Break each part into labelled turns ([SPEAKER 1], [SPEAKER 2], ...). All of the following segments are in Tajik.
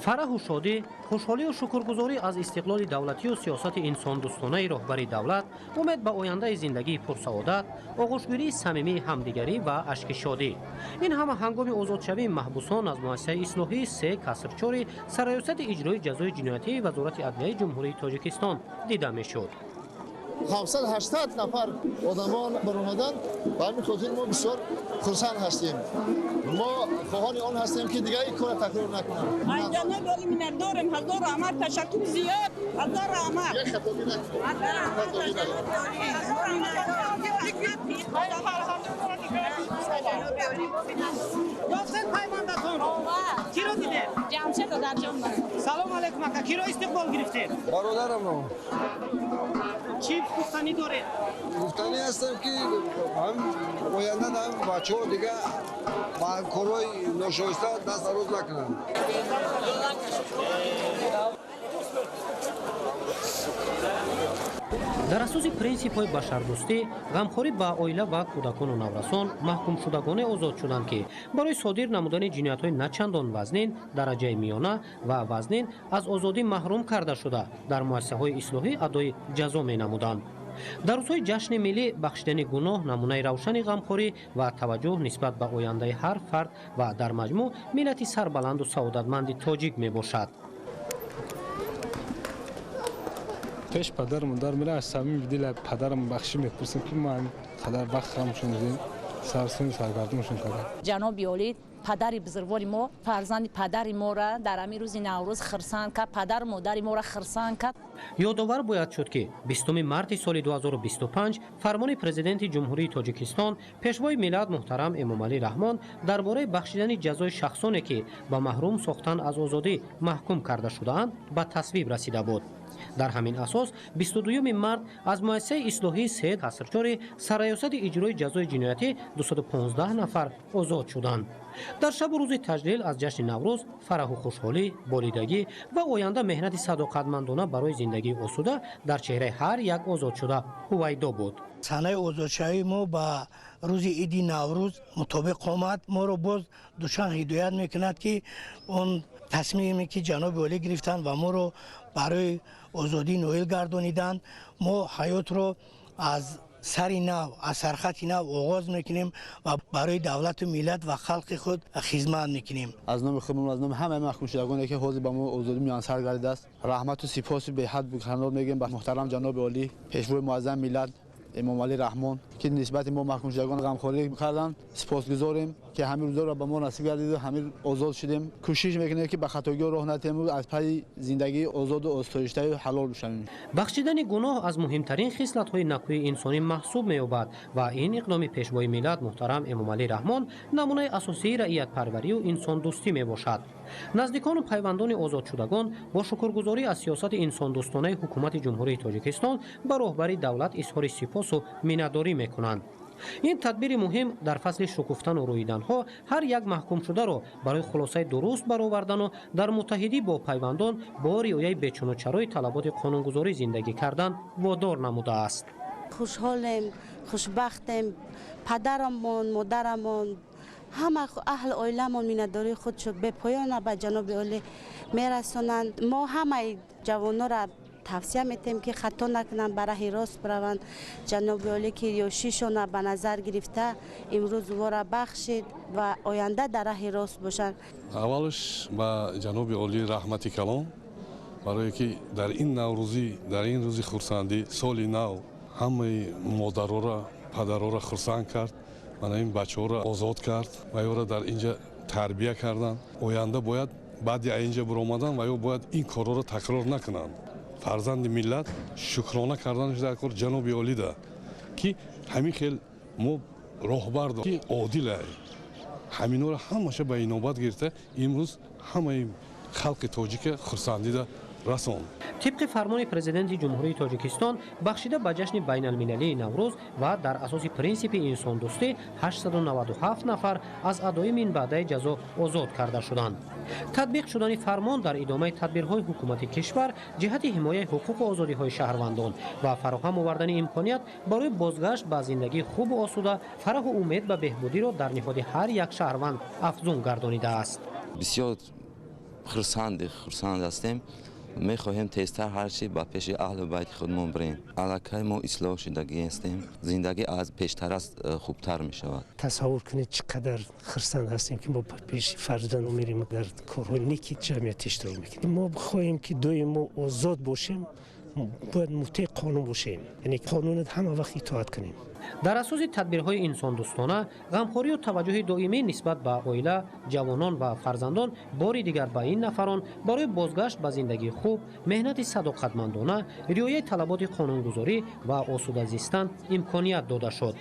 [SPEAKER 1] фараҳу шодӣ, хушҳолию шукргузорӣ аз истиқлоли давлатию сиёсати инсондӯстонаи роҳбари давлат, умед ба ояндаи зиндагии пурсаодат, оғӯшгирии самимии ҳамдигарӣ ва ашки шодӣ. ин ҳама ҳангоми озодшавии маҳбусон аз муассисаи ислоҳии 3 касрчори сароясати иҷрои ҷазои ҷиноятии Вазорати адлияи Ҷумҳурии Тоҷикистон дида мешуд.
[SPEAKER 2] 780 нафар одамон баромадан ба ҳамин хотир мо бисёр хурсанд ҳастем. мо хоҳони он ҳастем ки дигар ин кора такрор накунад.
[SPEAKER 3] ҷаноб оли миннатдорем. ҳазор раҳмат, ташаккур зиёд. ҳазор раҳмат.
[SPEAKER 4] ёсен пайвандатон. Киро диде?
[SPEAKER 3] ҷамшед одарҷон.
[SPEAKER 4] Салом алейкум ака. Киро истиқбол гирифтед?
[SPEAKER 5] бародарамро.
[SPEAKER 4] Чӣ гуфтанӣ доред?
[SPEAKER 5] гуфтанӣ ҳастам ки ҳам оянда ҳам бачаҳо дига ба корҳои ношоиста даст дароз накунанд.
[SPEAKER 1] дар асоси принсипҳои башардӯстӣ, ғамхорӣ ба оила ва кӯдакону наврасон маҳкумшудагоне озод шуданд, ки барои содир намудани ҷиноятҳои начандон вазнин, дараҷаи миёна ва вазнин аз озодӣ маҳрум карда шуда дар муассисаҳои ислоҳӣ адои ҷазо менамуданд. дар рӯзҳои ҷашни миллӣ бахшидани гуноҳ намунаи равшани ғамхорӣ ва таваҷҷӯҳ нисбат ба ояндаи ҳар фард ва дар маҷмӯъ миллати сарбаланду саодатманди тоҷик мебошад.
[SPEAKER 6] пеш падар модар мера аз самими дила падарам бахшӣ мепурсем ки ма қадар вақт хамшон дидем сарсони саргардоншон кардем.
[SPEAKER 3] ҷаноби олӣ падари бузургвори мо фарзанди падари моро дар ҳамин рӯзи наврӯз хирсанд кард, падару модари моро хирсанд кард.
[SPEAKER 1] ёдовар бояд шуд, ки 20 марти соли 2025 фармони президенти ҷумҳурии Тоҷикистон пешвои миллат муҳтарам Эмомалӣ Раҳмон дар бораи бахшидани ҷазои шахсоне, ки ба маҳрум сохтан аз озодӣ маҳкум карда шудаанд, ба тасвиб расида буд. дар ҳамин асос 22 март аз муассисаи ислоҳии 3 касрчори сароясати иҷрои ҷазои ҷиноятӣ 215 нафар озод шуданд. дар шабу рӯзи таҷлил аз ҷашни наврӯз фараҳу хушҳолӣ, болидагӣ ва оянда меҳнати садоқатмандона барои зиндагии осуда дар чеҳраи ҳар як озодшуда ҳувайдо буд.
[SPEAKER 7] санаи озодшавии мо ба рӯзи иди наврӯз мутобиқ омад. моро боз душан ҳидоят мекунад, ки он тасмиме ки ҷаноби олӣ гирифтанд ва моро барои озодӣ ноил гардониданд, мо ҳаётро аз сари нав, аз сархати нав оғоз мекунем ва барои давлату миллат ва халқи худ хизмат мекунем.
[SPEAKER 8] аз номи худмон, аз номи ҳамаи маҳкумшудагоне ки ҳозир ба мо озодӣ муяссар гардидааст, раҳмату сипоси беҳад канор мегӯем ба муҳтарам ҷаноби олӣ, пешвои муаззами миллат Эмомалӣ Раҳмон, ки нисбати мо маҳкумшудагон ғамхорӣ карданд. сипосгузорем ки ҳамин рӯзоро ба мо насиб гардид, ҳамин озод шудем. кӯшиш мекунем ки ба хатогиҳо роҳ натиҳем, аз пайи зиндагии озоду осоиштаю ҳалол бишавем.
[SPEAKER 1] бахшидани гуноҳ аз муҳимтарин хислатҳои накӯи инсонӣ маҳсуб меёбад ва ин иқдоми пешвои миллат муҳтарам Эмомалӣ Раҳмон намунаи асосии раиятпарварию инсондӯстӣ мебошад. наздикону пайвандони озодшудагон бо шукргузорӣ аз сиёсати инсондӯстонаи ҳукумати ҷумҳурии Тоҷикистон ба роҳбари давлат изҳори сипосу миннатдорӣ мекунанд. ин тадбири муҳим дар фасли шукуфтану рӯиданҳо ҳар як маҳкумшударо барои хулосаи дуруст баровардану дар муттаҳидӣ бо пайвандон бо риояи бечунучарои талаботи қонунгузорӣ зиндагӣ кардан водор намудааст.
[SPEAKER 9] хушҳолем, хушбахтем. падарамон, модарамон, ҳама аҳли оиламон миннатдории худшо бепоёна ба ҷаноби олӣ мерасонанд. мо ҳамаи ҷавонора тавсия метем ки хато накунанд, ба раҳи рост бираванд. ҷаноби олӣ ки ёшишона ба назар гирифта имрӯз вора бахшид ва оянда дар раҳи рост бошанд.
[SPEAKER 10] аввалш ба ҷаноби олӣ раҳмати калон барое ки дар ин наврӯзӣ, дар ин рӯзи хурсандӣ, соли нав ҳамаи модарора падарора хурсанд кард, мана ин бачаҳоро озод кард ва ёро дар инҷа тарбия карданд. оянда бояд баъди инҷа биромадан ва ё бояд ин корҳоро такрор накунанд. фарзанди миллат шукрона карданаш дар кор ҷаноби олида, ки ҳамин хел мо роҳбар ки одила, ҳаминҳоро ҳамаша ба инобат гирифта имрӯз ҳамаи халқи тоҷика хурсандида расон.
[SPEAKER 1] طبق فرمان پرزیدنت جمهوری تاجیکستان بخشیده به جشن بین المللی نوروز و در اساس پرینسیپ انسان دوستی 897 نفر از ادای منبعد جزا آزاد کرده شدند. تطبیق شدن فرمان در ادامه تدبیرهای حکومت کشور جهت حمایت حقوق و آزادی‌های شهروندان و فراهم آوردن امکانیت برای بازگشت به زندگی خوب و آسوده، فرح و امید به بهبودی را در نهاد هر یک شهروند افزون گردانیده است.
[SPEAKER 11] بسیار خرسند هستیم. میخواهیم تیزتر هرچی با پیش اهل بیت خودمون بریم. علاقه ما اصلاح شدگی هستیم. زندگی از پیشتر است خوبتر می شود.
[SPEAKER 12] تصور کنید چقدر خرسند هستیم که ما پیش فرزند میریم در کارهای نیکی جمعیت اشتراک میکنیم. ما بخواهیم که دوی ما آزاد باشیم، باید مطیع قانون باشیم، یعنی قانون همه وقت اطاعت کنیم.
[SPEAKER 1] در اساس تدبیرهای انسان دوستانه، غمخوری و توجه دائمی نسبت به عائله، جوانان و فرزندان باری دیگر به این نفران برای بازگشت به زندگی خوب، مهنت صداقتمندانه، رعایت طلبات قانونگذاری و آسوده زیستن امکانیت داده شد.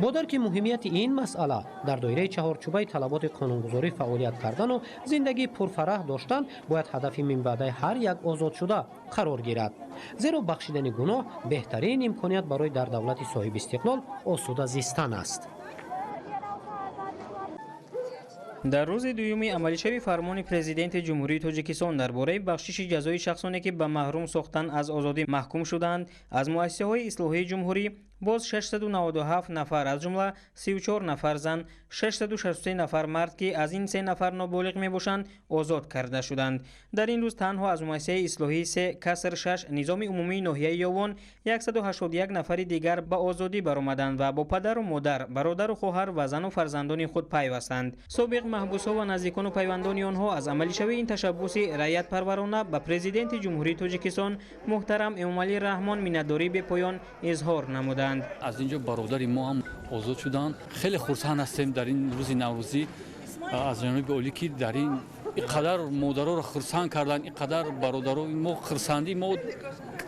[SPEAKER 1] با درک مهمیت این مسئله در دایره چهارچوبه طلبات قانونگذاری فعالیت کردن و زندگی پرفرح داشتن باید هدف من بعد هر یک آزاد شده قرار گیرد، زیرا بخشیدن گناه بهترین امکانیت برای در دولت صاحب استقلال آسوده زیستن است.
[SPEAKER 13] در روز دومی عملیشوی فرمان پرزیدنت جمهوری تاجیکستان درباره بخشش جزای شخصانی که به محروم ساختن از آزادی محکوم شدند از مؤسسه‌های اصلاحی جمهوری باز 697 نفر از جمله 34 نفر زن، 663 نفر مرد که از این 3 نفر نابالغ میباشند آزاد کرده شدند. در این روز تنها از مؤسسه اصلاحی 3 کسر 6 نظام عمومی ناحیه یاوان 181 نفر دیگر به آزادی برآمدند و با پدر و مادر، برادر و خواهر و زن و فرزندان خود پیوستند. سابق محبوس‌ها و نزدیکان و پیوندان آنها از عملیشوی این تشبس رعیت پرورانه به پرزیدنت جمهوری تاجیکستان محترم امامعلی رحمان میnnatdاری به پایان اظهار نمودند.
[SPEAKER 14] از اینجا برادر ما هم آزاد شدند. خیلی خرسند هستیم در این روز نوروزی از جناب عالی که در این قدر مادرها را خرسند کردند، این قدر برادرها ما خرسندی ما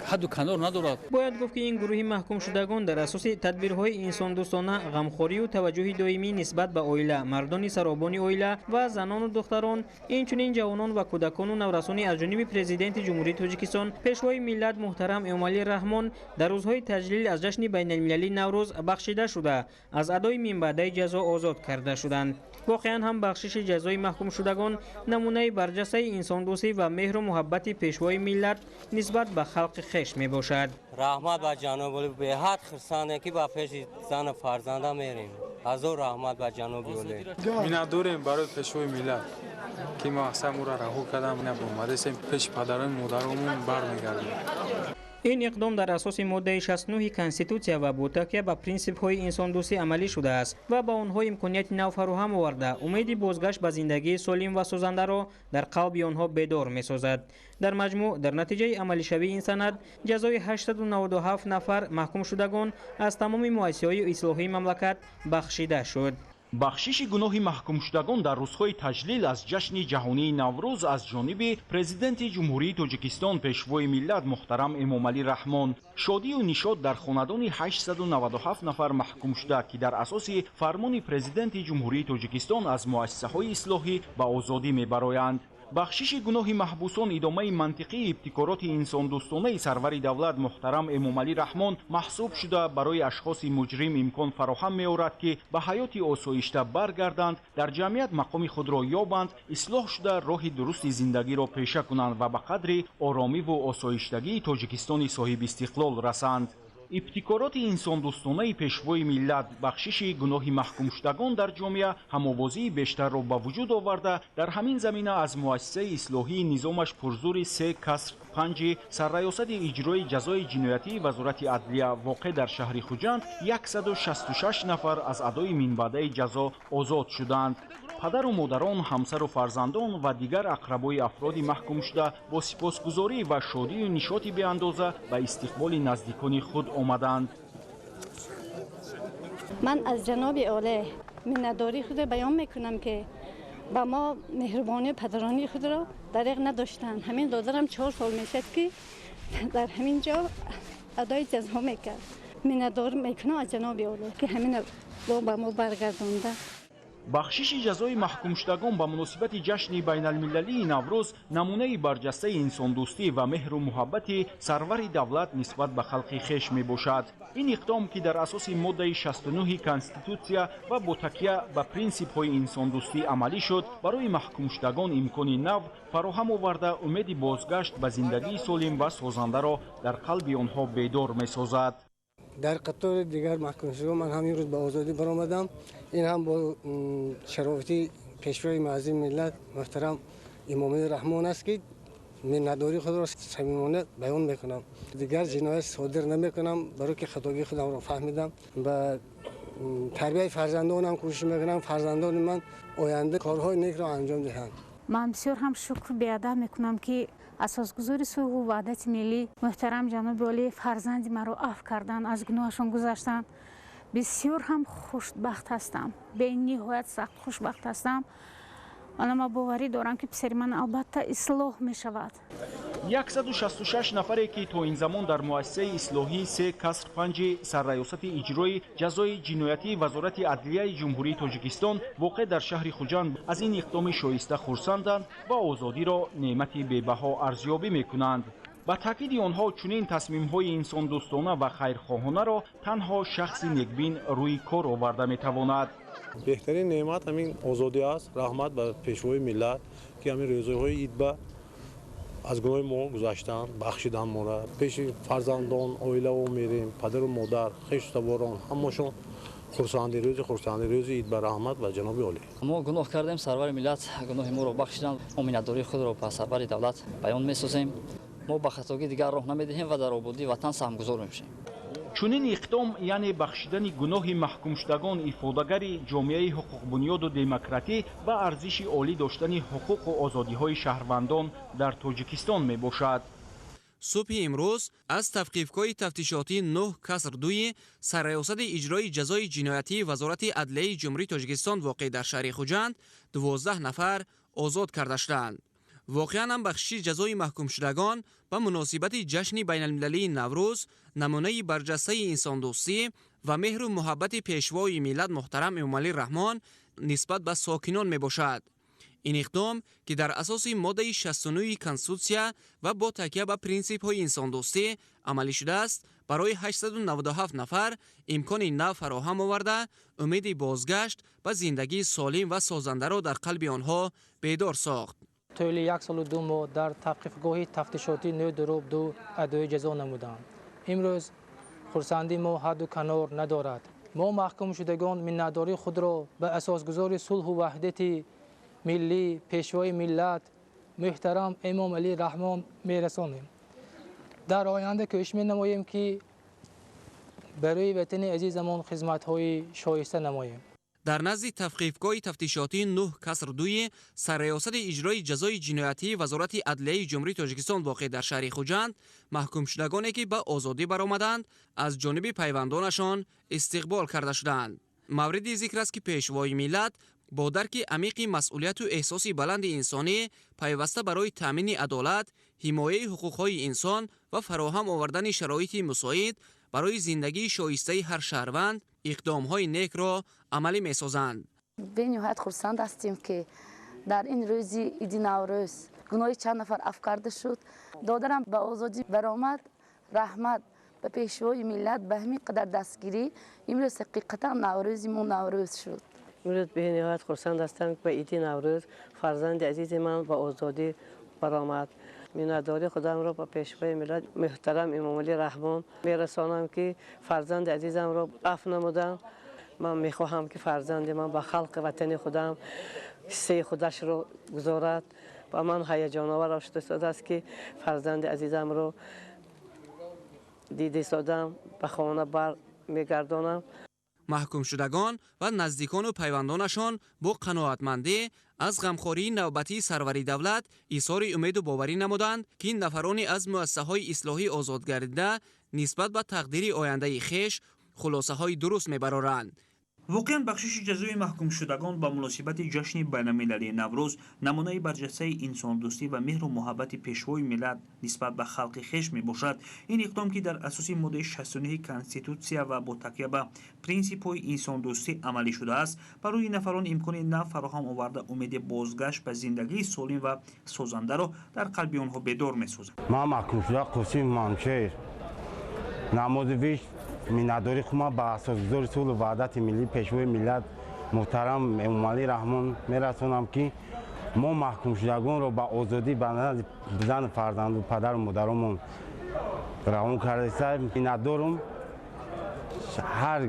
[SPEAKER 14] حد و کنار ندارد.
[SPEAKER 13] باید گفت که این گروه محکوم شدگان در اساس تدبیرهای انسان دوستانه، غمخوری و توجه دائمی نسبت به عائله، مردان سرابان عائله و زنان و دختران، اینچنین جوانان و کودکان و نورسان از جانب پرزیدنت جمهوری تاجیکستان پیشوای ملت محترم امامعلی رحمان در روزهای تجلیل از جشن بین المللی نوروز بخشیده شده از ادای من بعد جزا آزاد کرده شدند. واقعا هم بخشش جزای محکوم شدگان نمونه برجسته انسان دوستی و مهر و محبت پیشوای ملت نسبت به خلق خیش می باشد.
[SPEAKER 15] رحمت به جناب علی، به حد خرسانه که با پیش زن فرزنده میریم. از او رحمت به جناب علی.
[SPEAKER 6] میnnatdorیم برای پیشوای ملت که ما اصلا او را رها کردیم، نبوده سیم پیش پدران مادرمون برمیگردیم.
[SPEAKER 13] این اقدام در اساس ماده 69 کنستیتوسیا و با تکیه به پرینسیپ های انسان دوستی عملی شده است و با آنها امکانیت نو فراهم آورده امید بازگشت به زندگی سالم و سازنده را در قلب آنها بیدار می سازد. در مجموع در نتیجه عملی شوی این سند جزای 897 نفر محکوم شدگان از تمام مؤسسه‌های اصلاحی مملکت بخشیده شد.
[SPEAKER 16] بخشش گناه محکوم شدگان در روزهای تجلیل از جشن جهانی نوروز از جانب پرزیدنت جمهوری تاجیکستان پیشوای ملت محترم امامعلی رحمان شادی و نشاط در خاندان 897 نفر محکوم شده که در اساس فرمان پرزیدنت جمهوری تاجیکستان از مؤسسه‌های اصلاحی به آزادی می‌برآیند. بخشش گناه محبوسان ادامه منطقی ابتکارات انسان دوستانه سرور دولت محترم امامعلی رحمان محسوب شده برای اشخاص مجرم امکان فراهم می‌آورد که به حیات آسایشته برگردند، در جمعیت مقام خود را یابند، اصلاح شده راه درست زندگی را پیشه کنند و به قدر آرامی و آسایشتگی تاجیکستان صاحب استقلال رسند. ابتکارات انسان دوستانه پیشوای ملت بخشش گناه محکوم شدگان در جامعه هم‌آوازی بیشتر را به وجود آورده در همین زمینه از مؤسسه اصلاحی نظامش پرزور 3 کسر 5 سرریاست اجرای جزای جنایتی وزارت عدلیه واقع در شهر خوجند 166 نفر از ادای من بعد جزا آزاد شدند. پدر و مادران، همسر و فرزندان و دیگر اقربای افراد محکوم شده با سپاسگزاری و شادی و نشاطی به اندازه به استقبال نزدیکان خود آمدند.
[SPEAKER 17] من از جناب عالی میnnatdاری خود بیان میکنم که با ما مهربانی پدرانی خود را دریغ نداشتند. همین دادرم 4 سال میشد که در همین جا ادای جزا میکرد. میnnatdار میکنم از جناب عالی که همین رو با ما برگردانده.
[SPEAKER 16] بخشش جزای محکوم شدگان به مناسبت جشن بین المللی نوروز نمونه برجسته انسان دوستی و مهر و محبت سرور دولت نسبت به خلق خیش می باشد. این اقدام که در اساس ماده 69 کنستیتوسیا و با تکیه به پرینسیپ های انسان دوستی عملی شد برای محکوم شدگان امکان نو فراهم آورده امید بازگشت به زندگی سالم و سازنده را در قلب آنها بیدار می سازد.
[SPEAKER 5] در قطار دیگر محکوم شدگان من همین روز به آزادی برآمدم. این هم با شرافتی پیشوای معظم ملت محترم
[SPEAKER 18] امامالی رحمان است که منتداری خود را صمیمانه بیان میکنم. دیگر جنایت صادر نمیکنم، برای که خطاگی خودم را فهمیدم و تربیت فرزندانم کوشش میکنم فرزندان من آینده کارهای نیک را انجام دهند.
[SPEAKER 19] من بسیار هم شکر بیادب میکنم که اساسگذار صلح و وحدت ملی محترم جناب عالی فرزند مرا عفو کردن، از گناهشان گذشتن. بسیار هم خوشبخت هستم، به این نهایت سخت خوشبخت هستم. ما باوری دارم که پسر من البته اصلاح می شود.
[SPEAKER 16] 166 نفره که تا این زمان در مؤسسه اصلاحی 3 کسر 5 سرریاست اجرای جزای جنایتی وزارت عدلیه جمهوری تاجیکستان واقع در شهر خوجند از این اقدام شایسته خرسندند و آزادی را نعمتی بی‌بها ارزیابی میکنند. با تاکید آنها چنین تصمیم‌های انسان دوستانه و خیرخواهانه را تنها شخص نیکبین روی کار آورده میتواند.
[SPEAKER 20] بهترین نعمت همین آزادی است. رحمت به پیشوای ملت که همین روزهای عید به از گناه ما گذاشتن، بخشیدن ما را. پیش فرزندان، عائله و میریم، پدر و مادر، خویش سواران همشون خرسندی روز عید به رحمت و جناب عالی.
[SPEAKER 21] ما گناه کردیم، سرور ملت گناه ما را بخشیدن. ما منتداری خود را به سرور دولت بیان می‌سازیم. ما به خطاگی دیگر راه نمی‌دهیم و در آبادی وطن سهمگذار می‌شیم.
[SPEAKER 16] چنین اقدام یعنی بخشیدن گناه محکوم شدگان افاده‌گری جامعه حقوق بنیاد و دموکراتی و ارزش عالی داشتن حقوق و آزادی‌های شهروندان در تاجیکستان میباشد.
[SPEAKER 22] صبح امروز از تفقیفگاه تفتیشاتی 9 کسر 2 سرریاست اجرای جزای جنایتی وزارت عدلیه جمهوری تاجیکستان واقع در شهر خوجند 12 نفر آزاد کرده شدند. واقعا هم بخشی جزای محکوم شدگان به مناسبت جشن بین المللی نوروز نمونه برجسته انسان دوستی و مهر و محبت پیشوای ملت محترم امامعلی رحمان نسبت به ساکنان می باشد. این اقدام که در اساس ماده 69 کنستیتوسیا و با تکیه به پرینسیپ های انسان دوستی عملی شده است، برای 897 نفر امکان نو فراهم آورده، امید بازگشت به زندگی سالم و سازنده را در قلب آنها بیدار ساخت.
[SPEAKER 23] طول 1 سال و 2 ماه در تحقیقگاه تفتیشاتی 9/2 ادای جزا نمودم. امروز خرسندی ما حد و کنار ندارد. ما محکوم شدگان منتداری خود را به اساسگذار صلح و وحدت ملی پیشوای ملت محترم امامعلی رحمان میرسانیم. در آینده کوشش می‌نماییم که برای وطن عزیزمان خدمت‌های شایسته نماییم.
[SPEAKER 22] در نزد تفقیفگاه تفتیشاتی 9 کسر 2 سرریاست اجرای جزای جنایتی وزارت عدلیه جمهوری تاجیکستان واقع در شهر خوجند محکوم شدگانی که به آزادی برآمدند از جانب پیوندانشان استقبال کرده شدند. موردی ذکر است که پیشوای ملت با درک عمیق مسئولیت و احساس بلند انسانی پیوسته برای تامین عدالت، حمایت حقوق‌های انسان و فراهم آوردن شرایط مساعد برای زندگی شایسته هر شهروند اقدام‌های نیک را عملی می‌سازند.
[SPEAKER 3] به نهایت خرسند هستیم که در این روز عید نوروز گناه چند نفر عفو کرده شد. دادرم به آزادی برآمد، رحمت به پیشوای ملت به همین قدر دستگیری امروز حقیقتا نوروز ما نوروز شد.
[SPEAKER 24] امروز به نهایت خرسند هستم که به عید نوروز فرزند عزیز من به آزادی برآمد. منتداری خودم را به پیشوای ملت محترم امامعلی رحمان میرسانم که فرزند عزیزم را عفو نمودم. من میخواهم که فرزند من به خلق وطن خودم حصه خودش را گذارد و من هیجان آور شده است که فرزند عزیزم را دیده سادم به خانه بر میگردانم.
[SPEAKER 22] محکوم شدگان و نزدیکان و پیوندانشان با قناعتمندی از غمخواری نوبتی سروری دولت ایثار امید و باوری نمودند که این نفرانی از مؤسسه‌های اصلاحی آزاد گردیده نسبت به تقدیر آینده خویش خلاصه‌های درست می‌برند.
[SPEAKER 25] واقعا بخشش جزای محکوم شدگان با مناسبت جشن بین المللی نوروز نمونه برجسته انسان دوستی و مهر و محبت پیشوای ملت نسبت به خلق خویش می باشد. این اقدام که در اساس ماده 69 کنستیتوسیا و با تکیه به پرینسیپ های انسان دوستی عملی شده است، برای نفران امکان نو فراهم آورده امید بازگشت به زندگی سالم و سازنده را در قلب آنها بیدار می سازد.
[SPEAKER 26] ما محکوم شده قاسم مانشیر نماز ویش منتداری خودم به اساسگذار صلح و وحدت ملی پیشوای ملت محترم امامعلی رحمان میرسانم که ما محکوم شدگان را به آزادی به نزد زن فرزند و پدر و مادرمون روان کرده است. منتدارم هر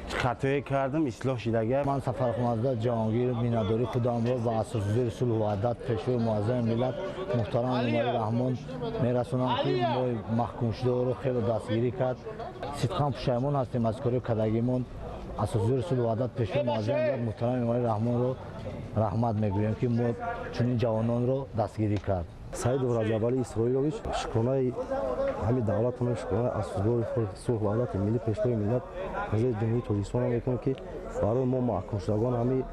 [SPEAKER 26] خطایی کردم اصلاح شده.
[SPEAKER 2] من سفرخمازده جهانگیر میناداری خودم را به اساسگزار صلح و وحدت پیشوای معظم ملت محترم امامعلی رحمان میرسونم که ما محکوم شده رو خیلی دستگیری کرد. صدقا پشیمان هستیم از کاری کردگیمون. اساسگزار صلح و وحدت پیشوای معظم ملت محترم امامعلی رحمان رو رحمت میگویم که ما چنین جوانان رو دستگیری کرد.
[SPEAKER 4] سعید رجب‌علی اسرائیلویچ شکرانه همین دولتمون شکرانه اساسگزار صلح و وحدت ملی پیشوای ملت پرزیدنت جمهوری تاجیکستان میکنم که برای ما محکوم شدگان همین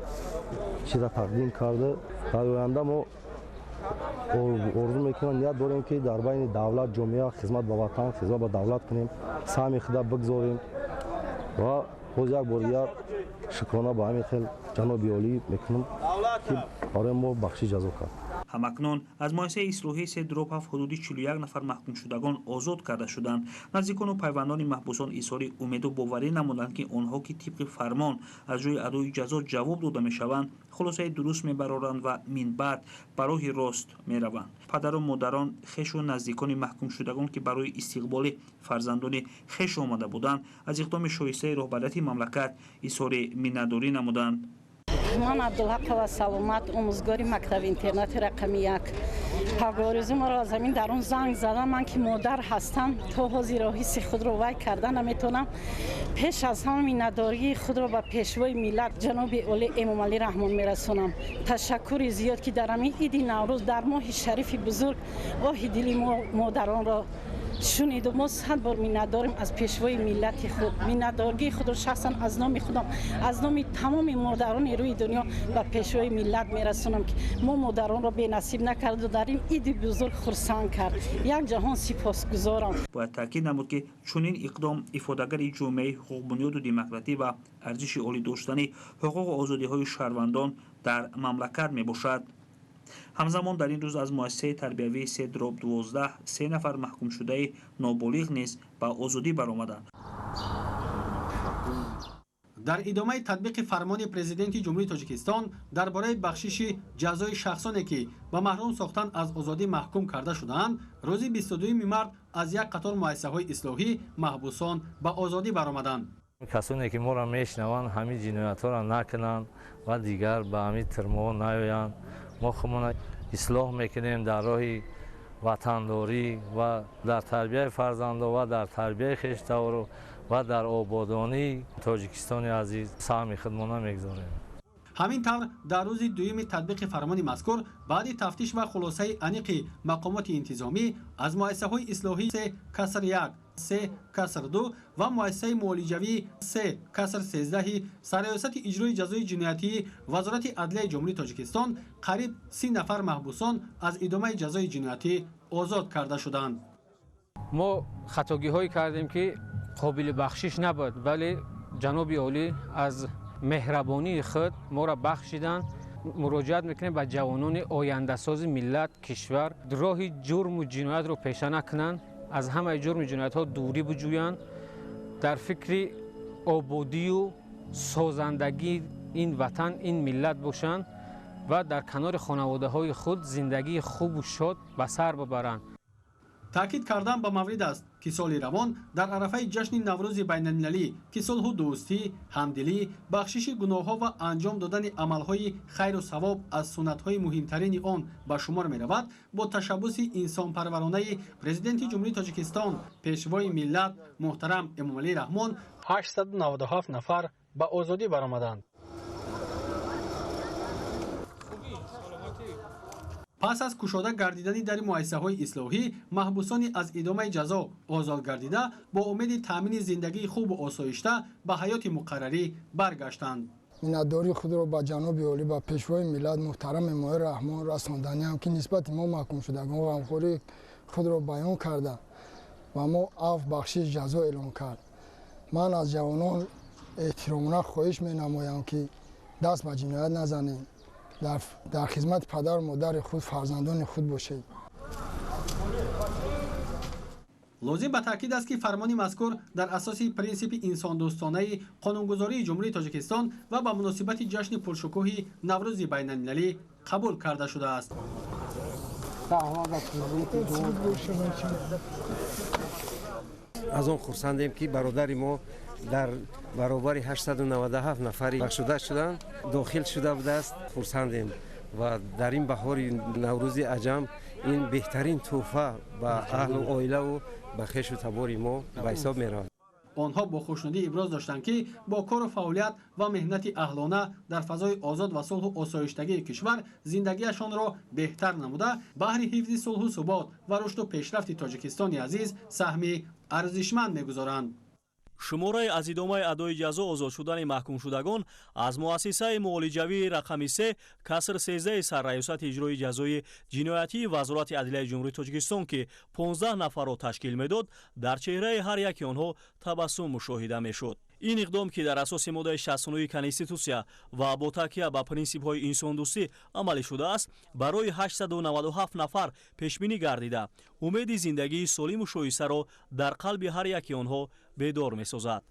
[SPEAKER 4] چیزا تقدیم کرده. در آینده ما آرزو میکنم نیت داریم که در بین دولت جامعه خدمت به وطن خدمت به دولت کنیم، سهم خود بگذاریم و باز یک بار دیگر شکرانه به همین خیل جناب عالی میکنم که برای ما بخشی جزا کرد.
[SPEAKER 25] همکنون از مؤسسه اصلاحی سه دروپ حدود 41 نفر محکوم شدگان آزاد کرده شدند. نزدیکان و پیوندان محبوسان اظهار امید و باوری نمودند که آنها که طبق فرمان از روی ادای جزا جواب داده میشوند خلاصه درست میبرارند و من بعد برای راست میروند. پدر و مادران خویش و نزدیکان محکوم شدگان که برای استقبال فرزندان خویش آمده بودند از اقدام شایسته رهبری مملکت اظهار منتداری نمودند.
[SPEAKER 17] من عبدالحق و سلامت آموزگاری مکتب اینترنت رقم 1 پاگارزی ما را از زمین درون زنگ زدم. من که مادر هستم تا حاضر راهیسی خود را وای کردن نمیتونم. پیش از همه منتداری خود را به پیشوای ملت جناب عالی امامعلی رحمان میرسونم. تشکر زیاد که در همین عید نوروز در ماه شریف بزرگ آه دل مادران را شنید و ما 100 بار منتداریم از پیشوای ملت خود. منتدارگی خود را شخصا از نام خودم از نام تمام مادران روی دنیا به پیشوای ملت میرسونم که ما مادران را بی نصیب نکرد و در این عید بزرگ خرسند کرد. یک جهان سپاسگزارم.
[SPEAKER 25] باید تاکید نمود که چنین اقدام افادهگر جامعه حقوق بنیاد و دموکراسی و ارزش عالی داشتن حقوق و آزادی های شهروندان در مملکت می باشد. همزمان در این روز از مؤسسه تربیوی 3 دروپ 12 3 نفر محکوم شده نابالغ نیز به آزادی برآمدند.
[SPEAKER 7] در ادامه تطبیق فرمان پرزیدنت جمهوری تاجیکستان درباره بخشش جزای شخصانی که به محروم ساختن از آزادی محکوم کرده شدند، روز 22 مارس از یک قطار مؤسسه‌های اصلاحی محبوسان به آزادی برآمدند.
[SPEAKER 8] کسانی که ما را میشنوند همین جنایت‌ها را نکنند و دیگر به همین ترمو نیایند. ما خودمان اصلاح میکنیم در راه وطنداری و در تربیت فرزندان و در تربیت خویشتن و در آبادانی تاجیکستان عزیز سهم خودمان میگذاریم.
[SPEAKER 7] همین طور در روز دوم تطبیق فرمان مذکور بعد تفتیش و خلاصه انیق مقامات انتظامی از مؤسسه‌های اصلاحی 3/1 3/2 و مؤسسه معالجوی 3/13 سرریاست اجرای جزای جنایتی وزارت عدلیه جمهوری تاجیکستان قریب 30 نفر محبوسان از ادامه جزای جنایتی آزاد کرده شدند.
[SPEAKER 9] ما خطاگی‌هایی کردیم که قابل بخشش نبود، ولی جناب عالی از مهربانی خود ما را بخشیدن. مراجعت میکنیم به جوانان آینده ساز ملت کشور راه جرم و جنایت رو پیشه نکنند، از همه جرم و جنایت ها دوری بجویند، در فکر آبادی و سازندگی این وطن این ملت باشند و در کنار خانواده های خود زندگی خوب و شاد به سر ببرند.
[SPEAKER 7] تاکید کردن به مورد است که سال روان در عرفه جشن نوروز بین المللی که صلح و دوستی، همدلی، بخشش گناه‌ها و انجام دادن عمل‌های خیر و ثواب از سنت‌های مهمترین آن به شمار می‌رود، با تشبث انسان‌پرورانه پرزیدنت جمهوری تاجیکستان پیشوای ملت محترم امامعلی رحمان 897 نفر به آزادی برآمدند. پس از کشاده گردیدن در مؤسسه‌های اصلاحی، محبوسانی از ادامه جزا آزاد گردیده با امید تامین زندگی خوب و آسایشته به حیات مقرری برگشتند.
[SPEAKER 10] منتداری خود را با جناب عالی با پیشوای ملت محترم امامعلی رحمان رساندنی هم که نسبت ما محکوم شدگان و غمخوری خود را بیان کرده و ما عفو بخشش جزا اعلام کرد. من از جوانان احترامانه خواهش می‌نمایم که دست به جنایت نزنید، در خدمت پدر و مادر خود فرزندان خود باشید.
[SPEAKER 7] لازم به تاکید است که فرمان مذکور در اساس پرینسیپ انسان دوستانه قانونگذاری جمهوری تاجیکستان و به مناسبت جشن پرشکوه نوروز بین المللی قبول کرده شده است.
[SPEAKER 27] از آن خرسندیم که برادر ما
[SPEAKER 1] дар баробари 897 нафари бахшуда шуданд дохил шуда будааст. хурсандем ва дар ин баҳори наврӯзи аҷам ин беҳтарин тӯҳфа ба аҳлу оилаву ба хешу табори мо ба ҳисоб меравад.
[SPEAKER 7] онҳо бо хушнудӣ иброз доштанд ки бо кору фаъолият ва меҳнати аҳлона дар фазои озод ва сулҳу осоиштагии кишвар зиндагиашонро беҳтар намуда баҳри ҳифзи сулҳу субот ва рушду пешрафти тоҷикистони азиз саҳми арзишманд мегузоранд.
[SPEAKER 6] шумораи аз идомаи адои ҷазо озод шудани маҳкумшудагон аз муассисаи муолиҷавии рақами 3 каср 13 сарраёсати иҷрои ҷазои ҷиноятии вазорати адлияи ҷумҳурии тоҷикистон ки 15 нафарро ташкил медод, дар чеҳраи ҳар яки онҳо табассум мушоҳида мешуд. ин иқдом ки дар асоси моддаи 69 конститутсия ва бо такя ба принсипҳои инсондӯстӣ амалӣ шудааст, барои 897 нафар пешбинӣ гардида умеди зиндагии солиму шоистаро дар қалби ҳар яки онҳо бедор месозад.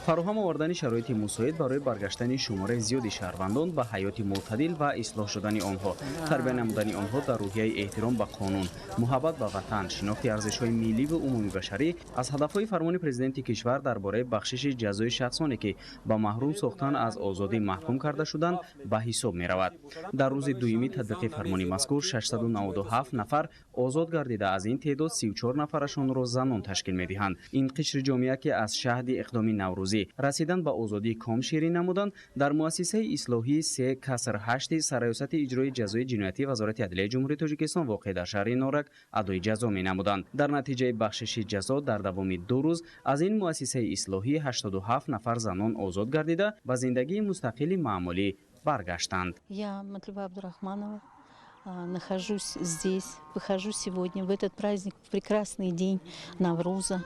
[SPEAKER 11] фароҳам овардани шароити мусоид барои баргаштани шумораи зиёди шаҳрвандон ба ҳаёти мӯътадил ва ислоҳ шудани онҳо, тарбия намудани онҳо дар рӯҳияи эҳтиром ба қонун, муҳаббат ба ватан, шинохти арзишҳои милливу умумибашарӣ аз ҳадафҳои фармони президенти кишвар дар бораи бахшиши ҷазои шахсоне ки ба маҳрум сохтан аз озодӣ маҳкум карда шуданд ба ҳисоб меравад. дар рӯзи дуюми татбиқи фармони мазкур 697 нафар озод гардида, аз ин теъдод 34 нафарашонро занон ташкил медиҳанд. ин қишри ҷомеа ки аз шаҳди иқдоми наврӯзӣ расидан ба озодӣ ком ширин намуданд, дар муассисаи ислоҳии 3 каср 8 сарраёсати иҷрои ҷазои ҷиноятии вазорати адлияи ҷумҳурии тоҷикистон воқеъ дар шаҳри норак адои ҷазо менамуданд. дар натиҷаи бахшиши ҷазо дар давоми 2 рӯз аз ин муассисаи ислоҳӣ 87 нафар занон озод гардида ба зиндагии мустақили маъмулӣ баргаштанд.
[SPEAKER 12] Я Матлюба Абдурахманова нахожусь здесь, выхожу сегодня в этот праздник, в прекрасный день Навруза.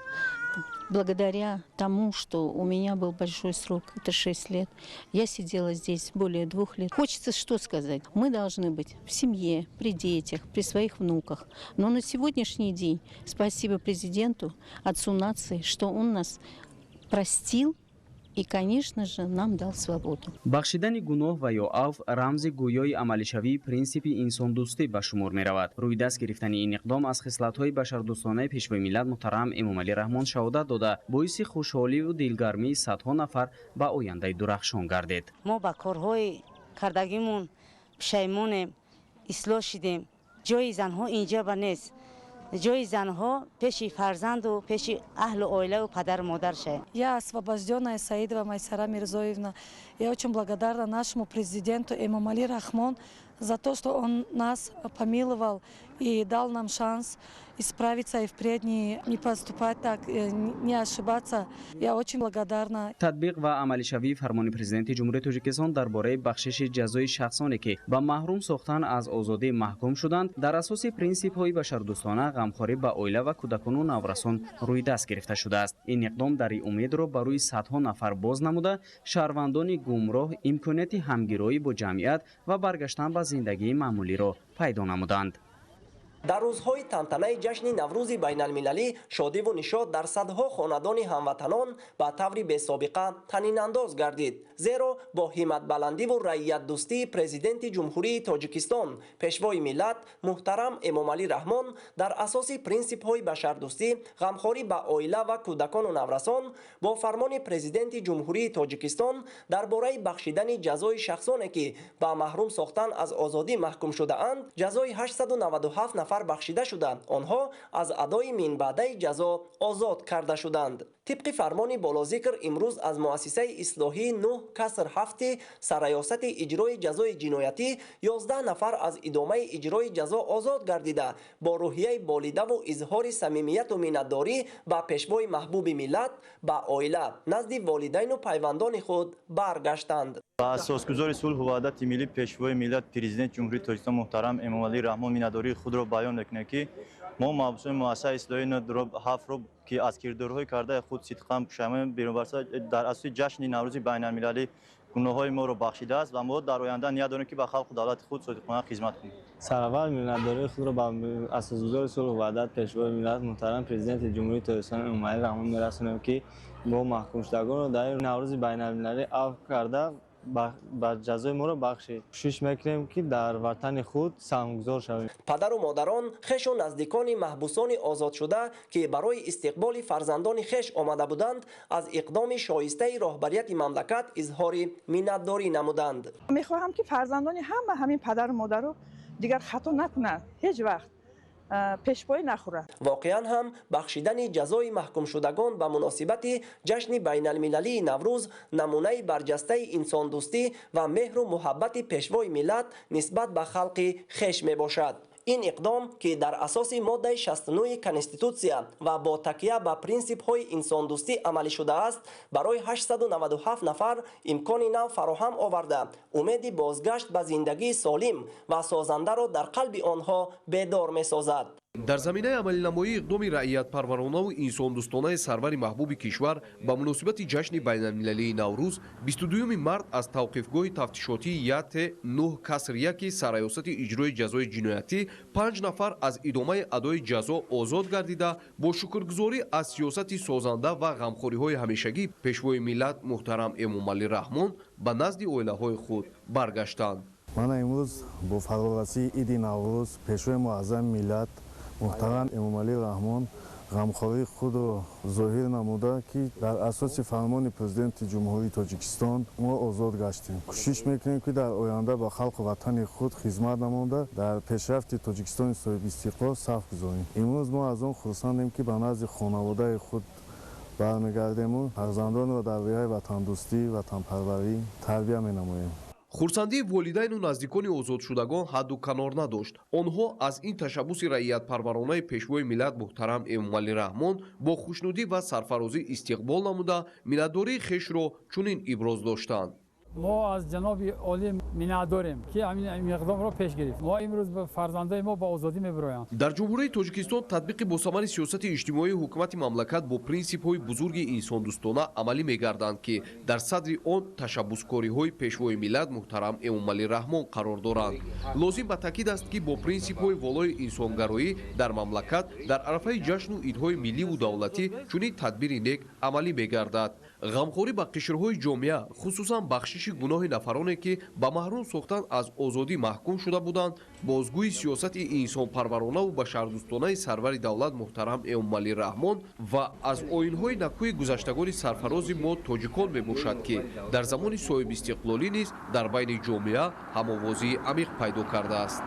[SPEAKER 12] Благодаря тому, что у меня был большой срок, это 6 лет, я сидела здесь более 2 лет. Хочется что сказать? Мы должны быть в семье, при детях, при своих внуках. Но на сегодняшний день спасибо президенту, отцу нации, что он нас простил и, конечно же, нам дал свободу.
[SPEAKER 11] бахшидани гуноҳ ва ё афв рамзи гӯёи амалишавии принсипи инсондӯстӣ ба шумор меравад. рӯйдаст гирифтани ин иқдом аз хислатҳои башардӯстонаи пешвои миллат муҳтарам Эмомалӣ Раҳмон шаҳодат дода боиси хушҳоливу дилгармии садҳо нафар ба ояндаи дурахшон гардид.
[SPEAKER 14] мо ба корҳои кардагимон пушаймонем, ислоҳ шидем. ҷои занҳо инҷа ба нест. ҷои занҳо пеши фарзанду пеши аҳлу оилаву падару модар шавем.
[SPEAKER 15] Я освобожденная Саидова Майсара Мирзоевна, я очень благодарна нашему президенту Эмомали Рахмон за то, что он нас помиловал и дал нам шанс исправиться и впредь не поступать так, не ошибаться. Я очень благодарна.
[SPEAKER 11] татбиқ ва амалишавии фармони президенти ҷумҳурии тоҷикистон дар бораи бахшиши ҷазои шахсоне ки ба маҳрум сохтан аз озодӣ маҳкум шуданд дар асоси принсипҳои башардӯстона, ғамхорӣ ба оила ва кӯдакону наврасон рӯйдаст гирифта шудааст. ин иқдом дари умедро ба рӯи садҳо нафар боз намуда, шаҳрвандони гумроҳ имконияти ҳамгироӣ бо ҷамъият ва баргаштан ба зиндагии маъмулиро пайдо намуданд.
[SPEAKER 27] дар рӯзҳои тантанаи ҷашни наврӯзи байналмилалӣ шодиву нишод дар садҳо хонадони ҳамватанон ба таври бесобиқа танинандоз гардид, зеро бо ҳиматбаландиву раиятдӯстии президенти ҷумҳурии тоҷикистон пешвои миллат муҳтарам Эмомалӣ Раҳмон дар асоси принсипҳои башардӯстӣ, ғамхорӣ ба оила ва кӯдакону наврасон бо фармони президенти ҷумҳурии тоҷикистон дар бораи бахшидани ҷазои шахсоне ки ба маҳрум сохтан аз озодӣ маҳкум шудаанд, ҷазои 897 нафар бахшида шуда, онҳо аз адои минбаъдаи ҷазо озод карда шуданд. طبق فرمان بالازیکر امروز از مؤسسه اصلاحی 9 کسر 7 سرایاست اجرای جزای جنایتی 11 نفر از ادامه اجرای جزا آزاد گردیده با روحیه بالیده و اظهار صمیمیت و منتداری با پیشوای محبوب ملت با عائله نزد والدین و پیوندان خود برگشتند.
[SPEAKER 28] با اساسگذار صلح و وحدت ملی پیشوای ملت پرزیدنت جمهوری تاجیکستان محترم امامعلی رحمان منتداری خود را بیان می‌کنیم که ما مبعوثان مؤسسه اصلاحی 9 7 رو که از کردارهای کرده خود صدقاً پشیمان بیرون در اساس جشن نوروز بین‌المللی گناه‌های ما را بخشیده است و ما در آینده نیت داریم که به خلق و دولت خود صادقانه خدمت کنیم.
[SPEAKER 29] سرور منتداری خود را با اساسگذار صلح و وحدت پیشوای ملت محترم پرزیدنت جمهوری تاجیکستان امامعلی رحمان می‌رسانیم که با محکوم شدگان را در نوروز بین‌المللی عفو کرده ба ҷазои моро бахшед. кӯшиш мекунем ки дар ватани худ саҳмгузор шавем.
[SPEAKER 27] падару модарон хешу наздикони маҳбусони озодшуда ки барои истиқболи фарзандони хеш омада буданд аз иқдоми шоистаи роҳбарияти мамлакат изҳори миннатдорӣ намуданд.
[SPEAKER 3] мехоҳам ки фарзандони ҳама ҳамин падару модару дигар хато накунанд, ҳеҷ вақт пешпой нахӯрад.
[SPEAKER 27] воқеан ҳам бахшидани ҷазои маҳкумшудагон ба муносибати ҷашни байналмилалии наврӯз намунаи барҷастаи инсондӯстӣ ва меҳру муҳаббати пешвои миллат нисбат ба халқи хеш мебошад. ин иқдом ки дар асоси моддаи 69 конститутсия ва бо такя ба принсипҳои инсондӯстӣ амалӣ шудааст барои 897 нафар имкони нав фароҳам оварда умеди бозгашт ба зиндагии солим ва созандаро дар қалби онҳо бедор месозад.
[SPEAKER 5] дар заминаи амалинамоии иқдоми раъиятпарваронаву инсондӯстонаи сарвари маҳбуби кишвар ба муносибати ҷашни байналмилалии наврӯз 22 март аз тавқифгоҳи тафтишотии ЯТ 9 каср 1 сарраёсати иҷрои ҷазои ҷиноятӣ 5 нафар аз идомаи адои ҷазо озод гардида бо шукргузорӣ аз сиёсати созанда ва ғамхориҳои ҳамешагӣ пешвои миллат муҳтарам Эмомалӣ Раҳмон ба назди оилаҳои худ баргаштанд.
[SPEAKER 13] ман имрӯз бо фарорасии иди наврӯз пешвои муаззами миллат муҳтарам Эмомалӣ Раҳмон ғамхории худро зоҳир намуда ки дар асоси фармони президенти ҷумҳурии Тоҷикистон мо озод гаштем. кӯшиш мекунем ки дар оянда ба халқу ватани худ хизмат намуда дар пешрафти Тоҷикистони соҳиби истиқлол саф гузорем. имрӯз мо аз он хурсандем ки ба назди хонаводаи худ бармегардему фарзандонро дар роҳаи ватандӯстӣ ватанпарварӣ тарбия менамоем.
[SPEAKER 5] хурсандии волидайну наздикони озодшудагон ҳадду канор надошт. онҳо аз ин ташаббуси раъиятпарваронаи пешвои миллат муҳтарам Эмомалӣ Раҳмон бо хушнудӣ ва сарфарозӣ истиқбол намуда миннатдории хешро чунин иброз доштанд.
[SPEAKER 16] мо аз ҷаноби олӣ миннат дорем ки ҳамин иқдомро пеш гирифт. мо имрӯз фарзандаи мо ба озодӣ мебироянд.
[SPEAKER 5] дар ҷумҳурии Тоҷикистон татбиқи босамари сиёсати иҷтимоии ҳукумати мамлакат бо принсипҳои бузурги инсондӯстона амалӣ мегарданд ки дар садри он ташаббускориҳои пешвои миллат муҳтарам Эмомалӣ Раҳмон қарор доранд. лозим ба таъкид аст ки бо принсипҳои волои инсонгароӣ дар мамлакат дар арафаи ҷашну идҳои милливу давлатӣ чунин тадбири нек амалӣ мегардад. ғамхорӣ ба қишрҳои ҷомеа хусусан бахшиши гуноҳи нафароне ки ба маҳрум сохтан аз озодӣ маҳкум шуда буданд бозгӯи сиёсати инсонпарваронаву башардӯстонаи сарвари давлат муҳтарам Эмомалӣ Раҳмон ва аз оинҳои накӯи гузаштагони сарфарози мо тоҷикон мебошад ки дар замони соҳибистиқлолӣ низ дар байни ҷомеа ҳамовозии амиқ пайдо кардааст.